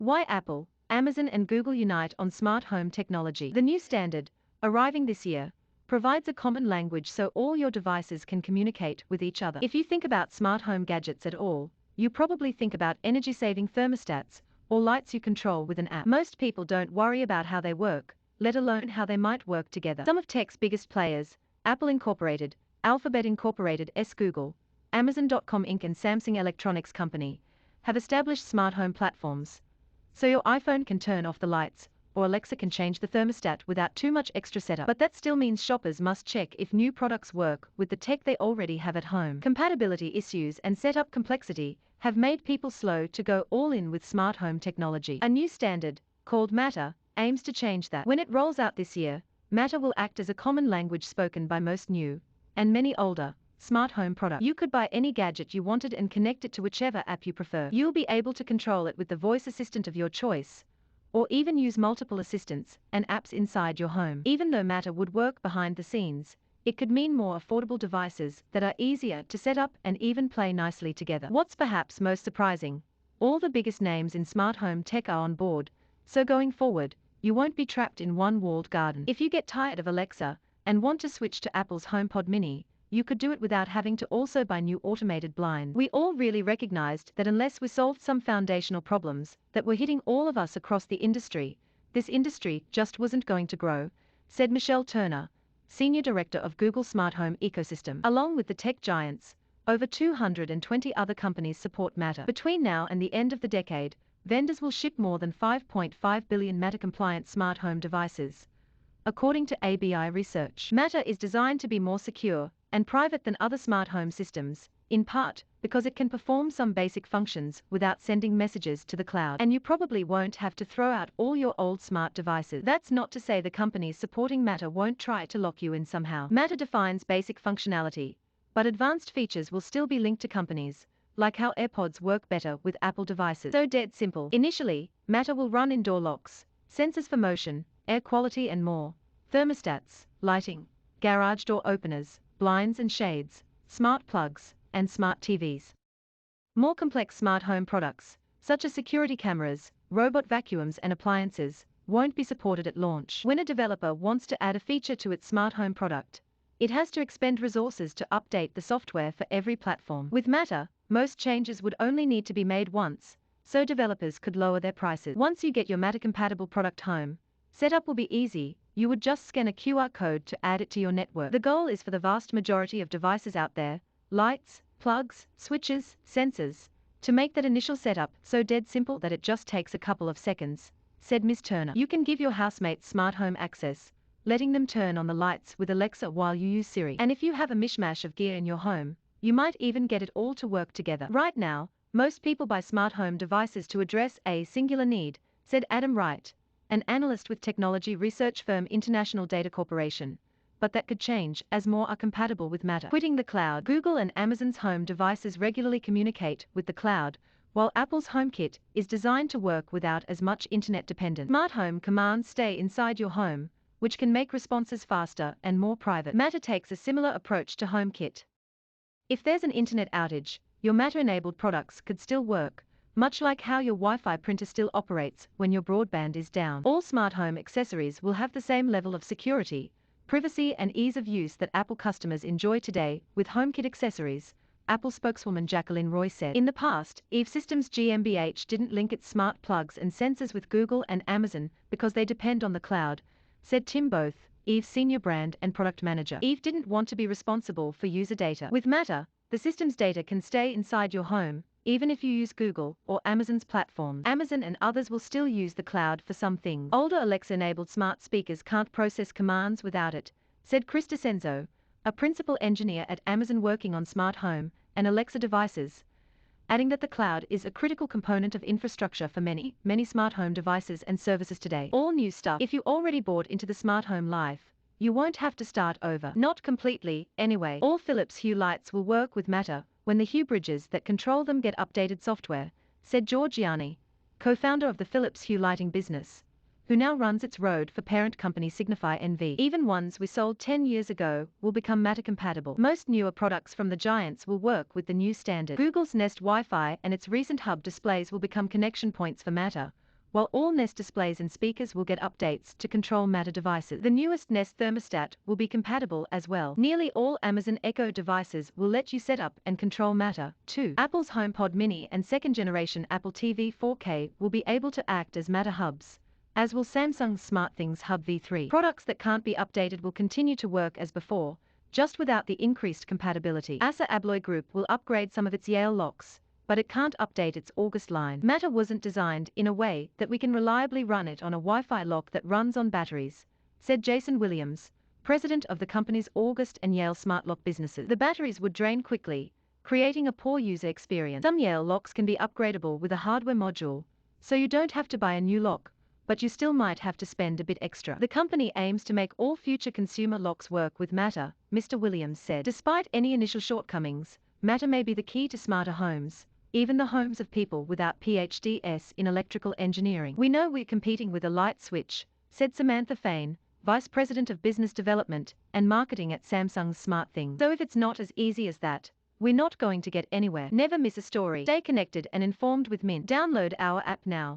Why Apple, Amazon and Google unite on smart home technology. The new standard, arriving this year, provides a common language so all your devices can communicate with each other. If you think about smart home gadgets at all, you probably think about energy-saving thermostats or lights you control with an app. Most people don't worry about how they work, let alone how they might work together. Some of tech's biggest players, Apple Incorporated, Alphabet Incorporated, Google, Amazon.com Inc. and Samsung Electronics Company, have established smart home platforms. So your iPhone can turn off the lights, or Alexa can change the thermostat without too much extra setup. But that still means shoppers must check if new products work with the tech they already have at home. Compatibility issues and setup complexity have made people slow to go all in with smart home technology. A new standard, called Matter, aims to change that. When it rolls out this year, Matter will act as a common language spoken by most new, and many older, smart home products. You could buy any gadget you wanted and connect it to whichever app you prefer. You'll be able to control it with the voice assistant of your choice, or even use multiple assistants and apps inside your home. Even though Matter would work behind the scenes, it could mean more affordable devices that are easier to set up and even play nicely together. What's perhaps most surprising, all the biggest names in smart home tech are on board, so going forward, you won't be trapped in one walled garden. If you get tired of Alexa and want to switch to Apple's HomePod Mini, you could do it without having to also buy new automated blinds. We all really recognized that unless we solved some foundational problems that were hitting all of us across the industry, this industry just wasn't going to grow, said Michelle Turner, Senior Director of Google Smart Home Ecosystem. Along with the tech giants, over 220 other companies support Matter. Between now and the end of the decade, vendors will ship more than 5.5 billion Matter-compliant smart home devices, according to ABI Research. Matter is designed to be more secure and private than other smart home systems, in part because it can perform some basic functions without sending messages to the cloud. And you probably won't have to throw out all your old smart devices. That's not to say the companies supporting Matter won't try to lock you in somehow. Matter defines basic functionality, but advanced features will still be linked to companies, like how AirPods work better with Apple devices. So dead simple. Initially, Matter will run in door locks, sensors for motion, air quality and more, thermostats, lighting, garage door openers, blinds and shades, smart plugs, and smart TVs. More complex smart home products, such as security cameras, robot vacuums and appliances, won't be supported at launch. When a developer wants to add a feature to its smart home product, it has to expend resources to update the software for every platform. With Matter, most changes would only need to be made once, so developers could lower their prices. Once you get your Matter-compatible product home, setup will be easy. You would just scan a QR code to add it to your network. The goal is for the vast majority of devices out there, lights, plugs, switches, sensors, to make that initial setup so dead simple that it just takes a couple of seconds, said Ms. Turner. You can give your housemates smart home access, letting them turn on the lights with Alexa while you use Siri. And if you have a mishmash of gear in your home, you might even get it all to work together. Right now, most people buy smart home devices to address a singular need, said Adam Wright, an analyst with technology research firm International Data Corporation, but that could change as more are compatible with Matter. Quitting the cloud. Google and Amazon's home devices regularly communicate with the cloud, while Apple's HomeKit is designed to work without as much internet dependence. Smart home commands stay inside your home, which can make responses faster and more private. Matter takes a similar approach to HomeKit. If there's an internet outage, your Matter-enabled products could still work, much like how your Wi-Fi printer still operates when your broadband is down. All smart home accessories will have the same level of security, privacy and ease of use that Apple customers enjoy today with HomeKit accessories, Apple spokeswoman Jacqueline Roy said. In the past, Eve Systems GmbH didn't link its smart plugs and sensors with Google and Amazon because they depend on the cloud, said Tim Both, Eve's senior brand and product manager. Eve didn't want to be responsible for user data. With Matter, the system's data can stay inside your home, even if you use Google or Amazon's platforms. Amazon and others will still use the cloud for some things. Older Alexa-enabled smart speakers can't process commands without it, said Chris DeCenzo, a principal engineer at Amazon working on smart home and Alexa devices, adding that the cloud is a critical component of infrastructure for many smart home devices and services today. All new stuff. If you already bought into the smart home life, you won't have to start over. Not completely, anyway. All Philips Hue lights will work with Matter when the Hue bridges that control them get updated software, said Giorgiani, co-founder of the Philips Hue lighting business, who now runs its Rode for parent company Signify NV. Even ones we sold 10 years ago will become Matter compatible. Most newer products from the giants will work with the new standard. Google's Nest Wi-Fi and its recent hub displays will become connection points for Matter, while all Nest displays and speakers will get updates to control Matter devices. The newest Nest thermostat will be compatible as well. Nearly all Amazon Echo devices will let you set up and control Matter, too. Apple's HomePod Mini and second-generation Apple TV 4K will be able to act as Matter hubs, as will Samsung's SmartThings Hub V3. Products that can't be updated will continue to work as before, just without the increased compatibility. ASSA ABLOY Group will upgrade some of its Yale locks, but it can't update its August line. Matter wasn't designed in a way that we can reliably run it on a Wi-Fi lock that runs on batteries, said Jason Williams, president of the company's August and Yale smart lock businesses. The batteries would drain quickly, creating a poor user experience. Some Yale locks can be upgradable with a hardware module, so you don't have to buy a new lock, but you still might have to spend a bit extra. The company aims to make all future consumer locks work with Matter, Mr. Williams said. Despite any initial shortcomings, Matter may be the key to smarter homes, even the homes of people without PhDs in electrical engineering. We know we're competing with a light switch, said Samantha Fain, Vice President of Business Development and Marketing at Samsung's SmartThings. So if it's not as easy as that, we're not going to get anywhere. Never miss a story. Stay connected and informed with Mint. Download our app now.